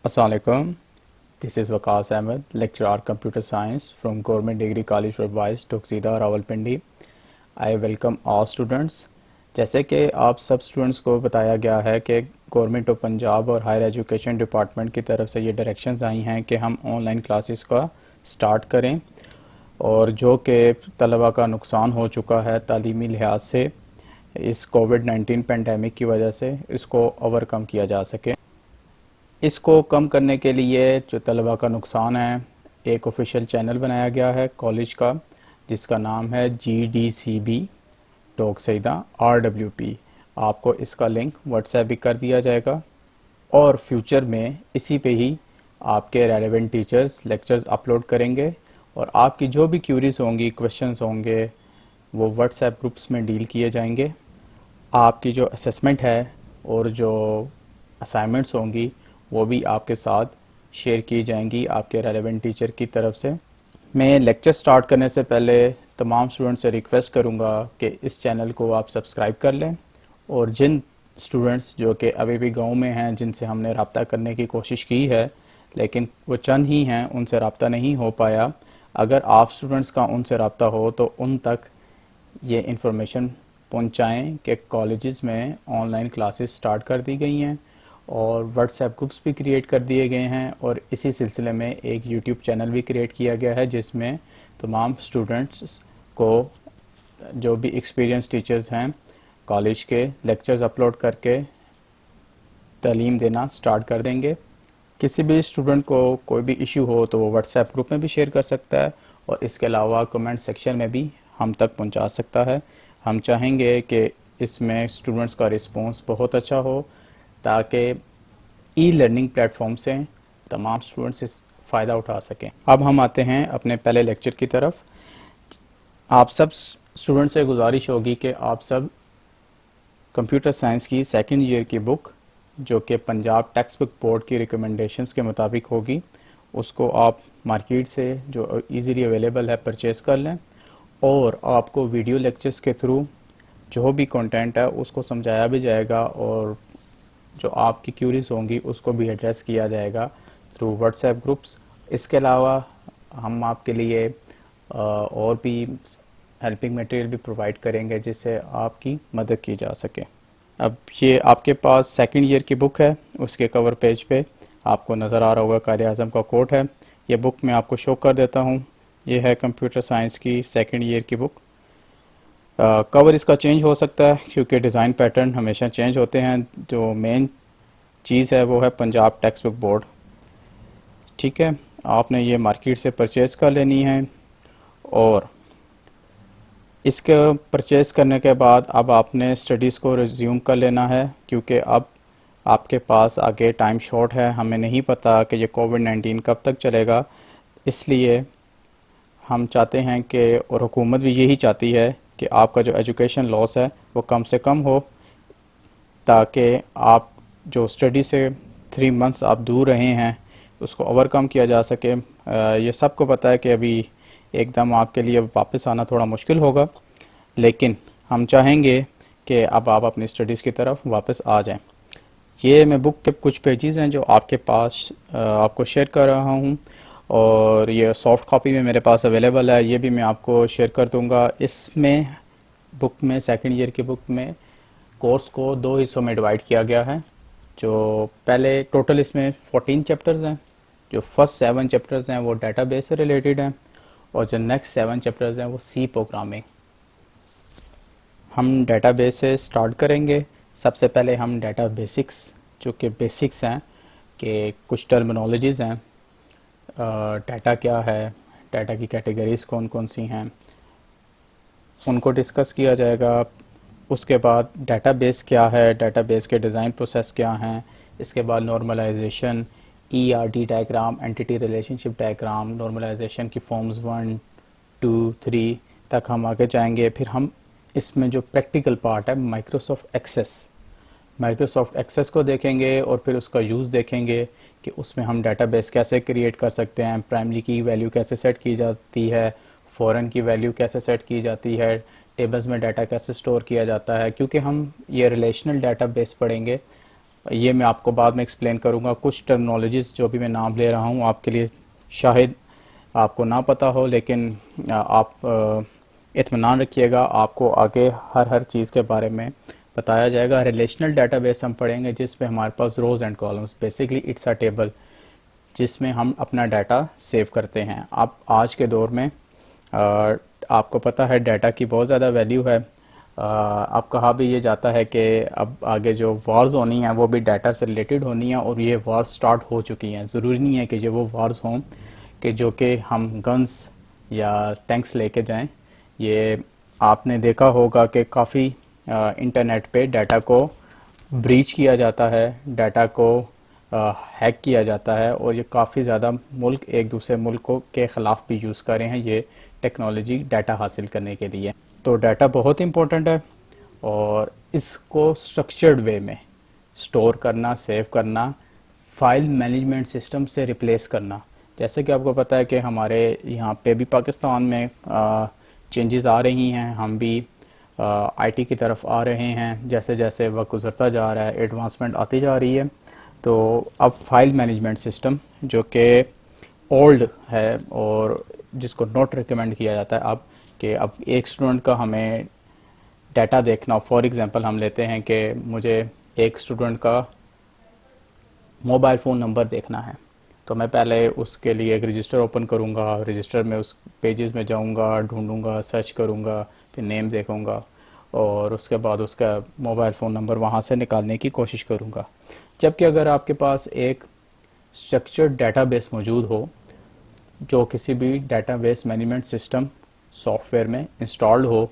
Assalamualaikum. This is Waqas Ahmed, lecturer Computer Science from Government Degree College for Boys, Tuxedo, Rawalpindi. I welcome all students. जैसे कि आप सब students को बताया गया है कि गवर्नमेंट ऑफ पंजाब और हायर एजुकेशन डिपार्टमेंट की तरफ से ये डायरेक्शंस आई हैं कि हम ऑनलाइन क्लासेस का स्टार्ट करें और जो कि तलबा का नुकसान हो चुका है तालीमी लिहाज से इस कोविड-19 पेंडेमिक की वजह से इसको ओवरकम किया जा सके। इसको कम करने के लिए जो तलबा का नुकसान है, एक ऑफिशियल चैनल बनाया गया है कॉलेज का जिसका नाम है GDCB टोकसीदा RWP। आपको इसका लिंक व्हाट्सएप भी कर दिया जाएगा और फ्यूचर में इसी पे ही आपके रेलेवेंट टीचर्स लेक्चर्स अपलोड करेंगे और आपकी जो भी क्यूरीज होंगी, क्वेश्चंस होंगे, वो व्हाट्सएप ग्रुप्स में डील किए जाएंगे। आपकी जो असेसमेंट है और जो असाइनमेंट्स होंगी वो भी आपके साथ शेयर की जाएंगी आपके रेलेवेंट टीचर की तरफ से। मैं लेक्चर स्टार्ट करने से पहले तमाम स्टूडेंट्स से रिक्वेस्ट करूंगा कि इस चैनल को आप सब्सक्राइब कर लें और जिन स्टूडेंट्स जो कि अभी भी गांव में हैं, जिनसे हमने रब्ता करने की कोशिश की है लेकिन वो चंद ही हैं, उनसे रब्ता नहीं हो पाया, अगर आप स्टूडेंट्स का उनसे रब्ता हो तो उन तक ये इंफॉर्मेशन पहुँचाएँ कि कॉलेजेस में ऑनलाइन क्लासेस स्टार्ट कर दी गई हैं और व्हाट्सएप ग्रुप्स भी क्रिएट कर दिए गए हैं और इसी सिलसिले में एक यूट्यूब चैनल भी क्रिएट किया गया है जिसमें तमाम स्टूडेंट्स को जो भी एक्सपीरियंस टीचर्स हैं कॉलेज के लेक्चर्स अपलोड करके तालीम देना स्टार्ट कर देंगे। किसी भी स्टूडेंट को कोई भी इशू हो तो वो व्हाट्सएप ग्रुप में भी शेयर कर सकता है और इसके अलावा कमेंट सेक्शन में भी हम तक पहुंचा सकता है। हम चाहेंगे कि इसमें स्टूडेंट्स का रिस्पॉन्स बहुत अच्छा हो ताकि ई लर्निंग प्लेटफॉर्म से तमाम स्टूडेंट्स इस फ़ायदा उठा सकें। अब हम आते हैं अपने पहले लेक्चर की तरफ। आप सब स्टूडेंट से गुजारिश होगी कि आप सब कंप्यूटर साइंस की सेकंड ईयर की बुक जो कि पंजाब टेक्स्ट बुक बोर्ड की रिकमेंडेशंस के मुताबिक होगी उसको आप मार्केट से जो इजीली अवेलेबल है परचेज़ कर लें और आपको वीडियो लेक्चर्स के थ्रू जो भी कंटेंट है उसको समझाया भी जाएगा और जो आपकी क्यूरीज होंगी उसको भी एड्रेस किया जाएगा थ्रू व्हाट्सएप ग्रुप्स। इसके अलावा हम आपके लिए और भी हेल्पिंग मटेरियल भी प्रोवाइड करेंगे जिससे आपकी मदद की जा सके। अब ये आपके पास सेकंड ईयर की बुक है, उसके कवर पेज पे आपको नज़र आ रहा होगा कायद-ए-आज़म का कोट है। ये बुक मैं आपको शो कर देता हूँ। ये है कंप्यूटर साइंस की सेकंड ईयर की बुक। कवर इसका चेंज हो सकता है क्योंकि डिज़ाइन पैटर्न हमेशा चेंज होते हैं। जो मेन चीज़ है वो है पंजाब टेक्स्ट बुक बोर्ड। ठीक है, आपने ये मार्केट से परचेज़ कर लेनी है और इसके परचेज़ करने के बाद अब आपने स्टडीज़ को रिज्यूम कर लेना है क्योंकि अब आपके पास आगे टाइम शॉर्ट है। हमें नहीं पता कि ये कोविड-19 कब तक चलेगा, इसलिए हम चाहते हैं कि और हुकूमत भी यही चाहती है कि आपका जो एजुकेशन लॉस है वो कम से कम हो ताकि आप जो स्टडी से 3 मंथ्स आप दूर रहे हैं उसको ओवरकम किया जा सके। ये सबको पता है कि अभी एकदम आपके लिए वापस आना थोड़ा मुश्किल होगा, लेकिन हम चाहेंगे कि अब आप अपनी स्टडीज़ की तरफ वापस आ जाएं। ये मैं बुक के कुछ पेजेस हैं जो आपके पास आपको शेयर कर रहा हूँ और ये सॉफ्ट कॉपी में मेरे पास अवेलेबल है, ये भी मैं आपको शेयर कर दूंगा। इसमें बुक में सेकंड ईयर की बुक में कोर्स को 2 हिस्सों में डिवाइड किया गया है। जो पहले टोटल इसमें 14 चैप्टर्स हैं। जो फर्स्ट 7 चैप्टर्स हैं वो डेटाबेस से रिलेटेड हैं और जो नेक्स्ट 7 चैप्टर्स हैं वो सी प्रोग्रामिंग। हम डेटाबेस से स्टार्ट करेंगे। सबसे पहले हम डेटा बेसिक्स जो कि बेसिक्स हैं कि कुछ टर्मिनोलॉजीज़ हैं, डाटा क्या है, डाटा की कैटेगरीज कौन कौन सी हैं, उनको डिस्कस किया जाएगा। उसके बाद डेटाबेस क्या है, डेटाबेस के डिज़ाइन प्रोसेस क्या हैं, इसके बाद normalization, ERD diagram, entity relationship diagram, normalization की फॉर्म्स 1, 2, 3 तक हम आगे जाएंगे। फिर हम इसमें जो प्रैक्टिकल पार्ट है माइक्रोसॉफ्ट एक्सेस को देखेंगे और फिर उसका यूज़ देखेंगे कि उसमें हम डेटाबेस कैसे क्रिएट कर सकते हैं, प्राइमरी की वैल्यू कैसे सेट की जाती है, फॉरेन की वैल्यू कैसे सेट की जाती है, टेबल्स में डाटा कैसे स्टोर किया जाता है। क्योंकि हम ये रिलेशनल डेटाबेस पढ़ेंगे ये मैं आपको बाद में एक्सप्लेन करूँगा। कुछ टर्मिनोलॉजीज़ जो भी मैं नाम ले रहा हूँ आपके लिए शायद आपको ना पता हो, लेकिन आप इत्मीनान रखिएगा, आपको आगे हर हर चीज़ के बारे में बताया जाएगा। रिलेशनल डाटाबेस हम पढ़ेंगे जिसमें हमारे पास rows and columns, basically it's a table जिसमें हम अपना डाटा सेव करते हैं। अब आज के दौर में आपको पता है डाटा की बहुत ज़्यादा वैल्यू है। अब कहा भी ये जाता है कि अब आगे जो वॉर्स होनी है वो भी डाटा से रिलेटेड होनी है, और ये वॉर्स स्टार्ट हो चुकी हैं। ज़रूरी नहीं है कि ये वो वॉर्स हों कि जो कि हम गन्स या टैंक्स लेके जाएं। ये आपने देखा होगा कि काफ़ी इंटरनेट पे डाटा को ब्रीच किया जाता है, डाटा को हैक किया जाता है, और ये काफ़ी ज़्यादा मुल्क एक दूसरे मुल्कों के ख़िलाफ़ भी यूज़ कर रहे हैं ये टेक्नोलॉजी डाटा हासिल करने के लिए। तो डाटा बहुत इम्पोर्टेंट है, और इसको स्ट्रक्चर्ड वे में स्टोर करना, सेव करना, फाइल मैनेजमेंट सिस्टम से रिप्लेस करना। जैसे कि आपको पता है कि हमारे यहाँ पे भी पाकिस्तान में चेंजेस आ रही हैं, हम भी आईटी की तरफ आ रहे हैं। जैसे जैसे वक्त गुजरता जा रहा है, एडवांसमेंट आती जा रही है, तो अब फाइल मैनेजमेंट सिस्टम जो कि ओल्ड है और जिसको नॉट रिकमेंड किया जाता है अब, कि अब एक स्टूडेंट का हमें डाटा देखना, फॉर एग्जांपल हम लेते हैं कि मुझे एक स्टूडेंट का मोबाइल फ़ोन नंबर देखना है, तो मैं पहले उसके लिए एक रजिस्टर ओपन करूंगा, रजिस्टर में उस पेजेस में जाऊंगा, ढूंढूंगा, सर्च करूंगा, फिर नेम देखूंगा, और उसके बाद उसका मोबाइल फ़ोन नंबर वहां से निकालने की कोशिश करूंगा। जबकि अगर आपके पास एक स्ट्रक्चर्ड डाटाबेस मौजूद हो जो किसी भी डाटाबेस मैनेजमेंट सिस्टम सॉफ्टवेयर में इंस्टॉल्ड हो,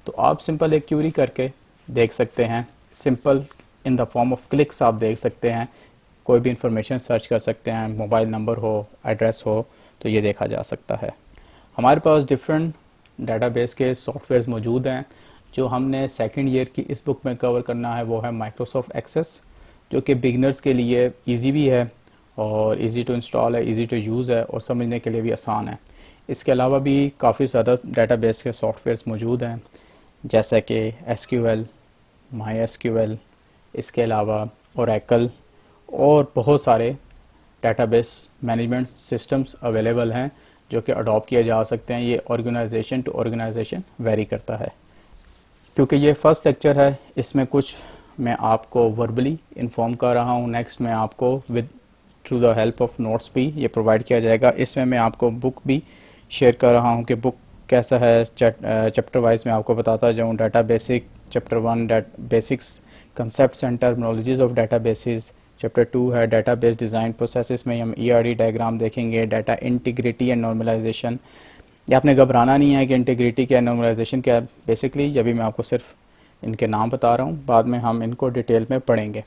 तो आप सिंपल एक क्यूरी करके देख सकते हैं। Simple in the form of clicks आप देख सकते हैं, कोई भी इंफॉर्मेशन सर्च कर सकते हैं, मोबाइल नंबर हो, एड्रेस हो, तो ये देखा जा सकता है। हमारे पास डिफरेंट डाटाबेस के सॉफ्टवेयर्स मौजूद हैं। जो हमने सेकंड ईयर की इस बुक में कवर करना है वो है माइक्रोसॉफ्ट एक्सेस, जो कि बिगनर्स के लिए इजी भी है और इजी टू इंस्टॉल है, इजी टू यूज़ है, और समझने के लिए भी आसान है। इसके अलावा भी काफ़ी ज़्यादा डाटाबेस के सॉफ्टवेयर्स मौजूद हैं, जैसे कि एसक्यूएल, माई एसक्यूएल, इसके अलावा ओरेकल, और बहुत सारे डाटाबेस मैनेजमेंट सिस्टम्स अवेलेबल हैं जो कि अडॉप्ट किए जा सकते हैं। ये ऑर्गेनाइजेशन टू ऑर्गेनाइजेशन वेरी करता है। क्योंकि ये फर्स्ट लेक्चर है, इसमें कुछ मैं आपको वर्बली इन्फॉर्म कर रहा हूँ, नेक्स्ट मैं आपको with through the help of notes भी ये प्रोवाइड किया जाएगा। इसमें मैं आपको बुक भी शेयर कर रहा हूँ कि बुक कैसा है, चैप्टर वाइज मैं आपको बताता जाऊँ। Data basic chapter 1 basics concepts and terminologies of databases, chapter 2 है डाटाबेस डिज़ाइन प्रोसेसेस में हम ईआरडी डायग्राम देखेंगे, डाटा इंटीग्रिटी एंड नॉर्मलाइजेशन। ये आपने घबराना नहीं है कि इंटीग्रिटी क्या, नॉर्मलाइजेशन क्या है। बेसिकली ये भी मैं आपको सिर्फ इनके नाम बता रहा हूँ, बाद में हम इनको डिटेल में पढ़ेंगे।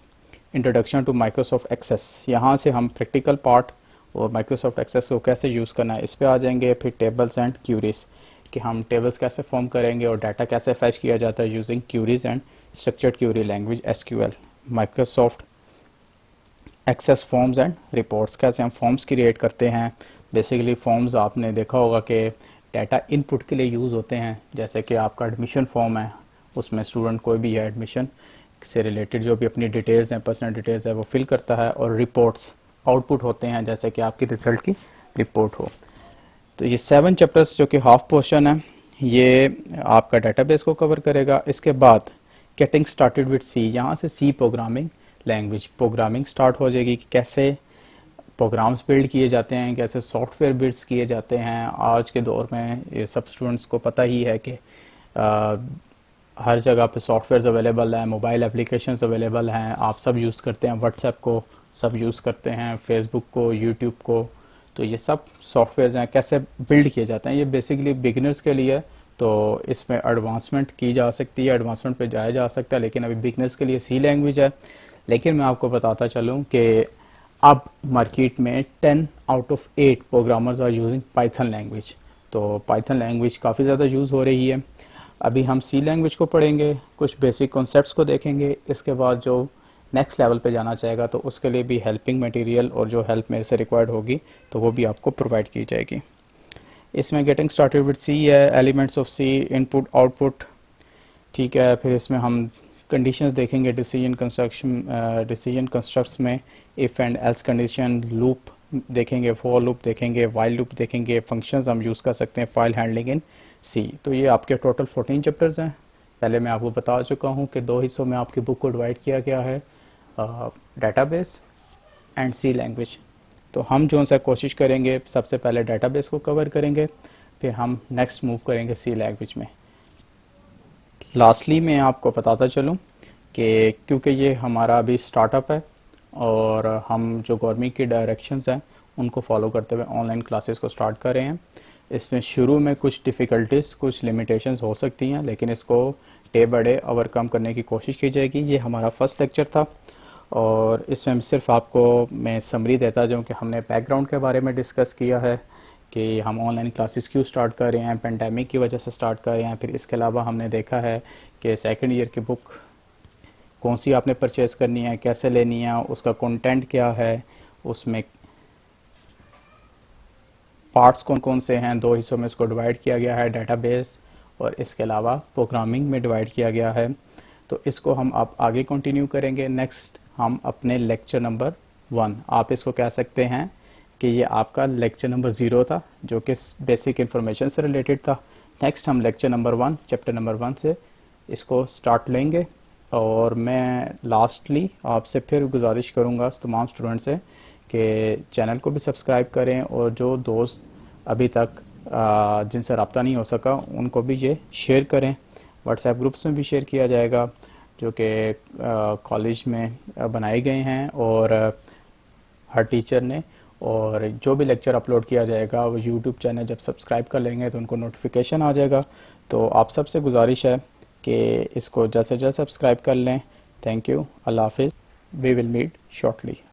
इंट्रोडक्शन टू माइक्रोसॉफ्ट एक्सेस, यहाँ से हम प्रैक्टिकल पार्ट और माइक्रोसॉफ्ट एक्सेस को कैसे यूज़ करना है इस पे आ जाएंगे। फिर टेबल्स एंड क्यूरीज, कि हम टेबल्स कैसे फॉर्म करेंगे और डाटा कैसे फैच किया जाता है using queries and structured query language SQL. Microsoft Access forms and reports, कैसे हम फॉर्म्स क्रिएट करते हैं। बेसिकली फॉर्म्स आपने देखा होगा कि डाटा इनपुट के लिए यूज़ होते हैं, जैसे कि आपका एडमिशन फॉर्म है, उसमें स्टूडेंट कोई भी है एडमिशन से रिलेटेड जो भी अपनी डिटेल्स हैं, पर्सनल डिटेल्स है, वो फिल करता है, और रिपोर्ट्स आउटपुट होते हैं, जैसे कि आपकी रिजल्ट की रिपोर्ट हो। तो ये 7 चैप्टर्स जो कि हाफ पोर्शन है, ये आपका डाटाबेस को कवर करेगा। इसके बाद गेटिंग स्टार्टेड विद सी, यहाँ से C programming language programming start हो जाएगी कि कैसे प्रोग्राम्स बिल्ड किए जाते हैं, कैसे सॉफ्टवेयर बिल्ड्स किए जाते हैं। आज के दौर में ये सब स्टूडेंट्स को पता ही है कि हर जगह पे सॉफ्टवेयर्स अवेलेबल हैं, मोबाइल एप्लीकेशंस अवेलेबल हैं, आप सब यूज़ करते हैं, व्हाट्सएप को सब यूज़ करते हैं, फेसबुक को, यूट्यूब को। तो ये सब सॉफ्टवेयर्स हैं, कैसे बिल्ड किए जाते हैं, ये बेसिकली बिगिनर्स के लिए। तो इसमें एडवांसमेंट की जा सकती है, एडवांसमेंट पे जाया जा सकता है, लेकिन अभी बिगिनर्स के लिए सी लैंग्वेज है। लेकिन मैं आपको बताता चलूँ कि अब मार्केट में 10 out of 8 programmers are using Python language. तो पाइथन लैंग्वेज काफ़ी ज़्यादा यूज़ हो रही है। अभी हम सी लैंग्वेज को पढ़ेंगे, कुछ बेसिक कॉन्सेप्ट्स को देखेंगे। इसके बाद जो नेक्स्ट लेवल पे जाना चाहेगा तो उसके लिए भी हेल्पिंग मटेरियल और जो हेल्प मेरे से रिक्वायर्ड होगी तो वो भी आपको प्रोवाइड की जाएगी। इसमें गेटिंग स्टार्टेड विद सी है, elements of C, input output, ठीक है। फिर इसमें हम कंडीशंस देखेंगे डिसीजन कंस्ट्रक्ट्स में, if and else condition, loop देखेंगे, फॉर लूप देखेंगे, वाइल लूप देखेंगे, फंक्शंस हम यूज़ कर सकते हैं, फाइल हैंडलिंग इन सी। तो ये आपके टोटल 14 चैप्टर्स हैं। पहले मैं आपको बता चुका हूँ कि 2 हिस्सों में आपकी बुक को डिवाइड किया गया है, डेटाबेस एंड सी लैंग्वेज। तो हम जो सा कोशिश करेंगे, सबसे पहले डेटाबेस को कवर करेंगे, फिर हम नेक्स्ट मूव करेंगे सी लैंग्वेज में। लास्टली मैं आपको बताता चलूँ कि क्योंकि ये हमारा अभी स्टार्टअप है और हम जो गवर्नमेंट की डायरेक्शंस हैं उनको फॉलो करते हुए ऑनलाइन क्लासेस को स्टार्ट कर रहे हैं। इसमें शुरू में कुछ डिफ़िकल्टीज, कुछ लिमिटेशंस हो सकती हैं, लेकिन इसको डे बाय डे ओवरकम करने की कोशिश की जाएगी। ये हमारा फर्स्ट लेक्चर था और इसमें सिर्फ आपको मैं समरी देता जाऊँ कि हमने बैकग्राउंड के बारे में डिस्कस किया है कि हम ऑनलाइन क्लासेस क्यों स्टार्ट कर रहे हैं, पेंडेमिक की वजह से स्टार्ट कर रहे हैं। फिर इसके अलावा हमने देखा है कि सेकंड ईयर की बुक कौन सी आपने परचेज़ करनी है, कैसे लेनी है, उसका कंटेंट क्या है, उसमें पार्ट्स कौन कौन से हैं। 2 हिस्सों में इसको डिवाइड किया गया है, डेटाबेस और इसके अलावा प्रोग्रामिंग में डिवाइड किया गया है। तो इसको हम अब आगे कंटिन्यू करेंगे। नेक्स्ट हम अपने लेक्चर नंबर 1, आप इसको कह सकते हैं कि ये आपका लेक्चर नंबर 0 था जो कि बेसिक इन्फॉर्मेशन से रिलेटेड था। नेक्स्ट हम लेक्चर नंबर 1, चैप्टर नंबर 1 से इसको स्टार्ट लेंगे। और मैं लास्टली आपसे फिर गुजारिश करूँगा तमाम स्टूडेंट से कि चैनल को भी सब्सक्राइब करें और जो दोस्त अभी तक जिनसे रब्ता नहीं हो सका उनको भी ये शेयर करें। व्हाट्सएप ग्रुप्स में भी शेयर किया जाएगा जो कि कॉलेज में बनाए गए हैं और हर टीचर ने, और जो भी लेक्चर अपलोड किया जाएगा वो यूट्यूब चैनल जब सब्सक्राइब कर लेंगे तो उनको नोटिफिकेशन आ जाएगा। तो आप सबसे गुजारिश है कि इसको जल्द से जल्द सब्सक्राइब कर लें। थैंक यू, अल्लाह हाफिज़, वी विल मीट शॉर्टली।